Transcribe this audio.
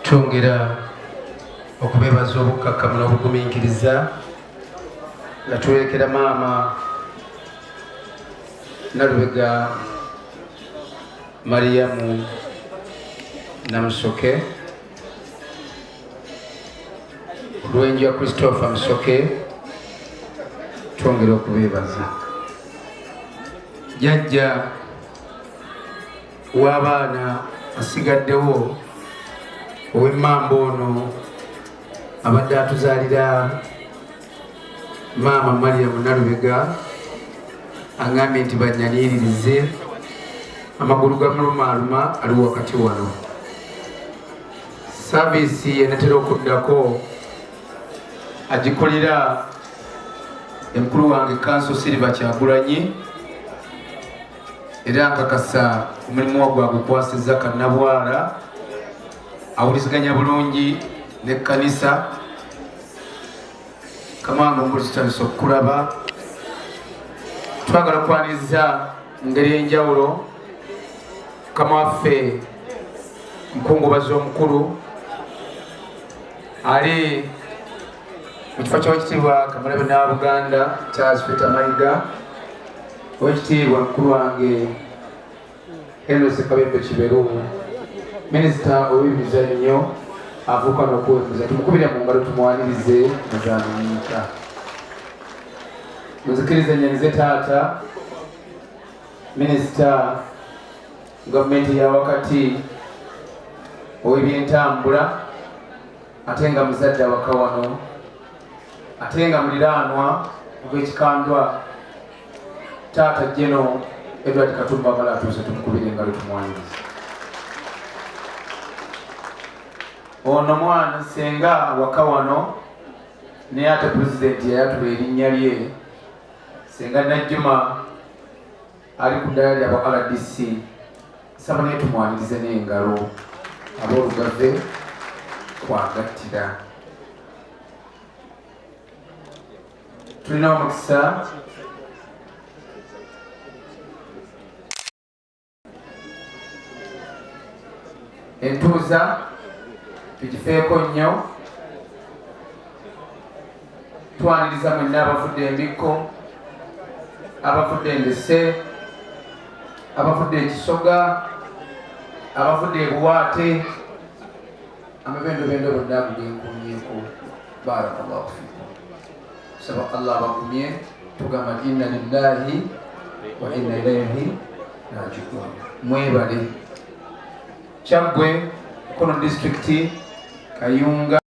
twongera okubebaza obukkakkamu n'obugumiikiriza nga twerekera maama Nalubega Mariamu Namusoke, Lwenja Christopher Musoke, twongera okubebaza. Jjajja w'abaana asigaddewo ow'emmamba ono abadde atuzaalira maama Mariamu Nalubega angambye nti banyaniiririze amagulu ga mulumaaluma ali wakati wano. Saaviisi yenatera okuddako agikolera emukulu wange Kanso Silver Kyagulanyi, era nkakasa omulimu gwagwe kwasiza kannabwala awuliziganya bulungi n'ekkanisa. Kamwanga omulusi tutandise okukulaba, twagala okwaniriza ngeri enjawulo Mukama waffe Mukungubazi omukulu ali mu kifo ky'Owekitiibwa Kamalabe Nnabuganda Charles Peter Mayiga, Owekitiibwa mukulu wange Henry Ssekabembe Kiberu, Minisita ow'ebizannyo avuka n'okwekuza, tumukubire mu ngalo tumwanirize muzaanyiika. Muzikirize nnyanize taata Minisita gavumenti ya wakati ow'ebyentambula, ate nga muzadde awaka wano, ate nga muliraanwa ogw'ekikandwa taata Jeno Edward Katumba Mala atuuse, tumukubire engalo tumwanirize. Ono mwana senga waka wano naye ate pulezidenti yayatula erinnya lye, senga Najjuma ali ku ddala ly'aba RDC, saba naye tumwanirize n'engalo ab'olugave twagattira. Tulina omukisa entuuza tukifeeko nnyo, twaniriza mwenna abafudde embikko, abafudde endese, abafudde ekisoga, abafudde ebuwaate, amabendobendo bonna agugenkumyeko. Barakallahu fikum. Saba Allah abagumye, tugamba inna lillahi wa inna ilaihi raji'un. Mwebale. Kyaggwe Mukono District Kayunga.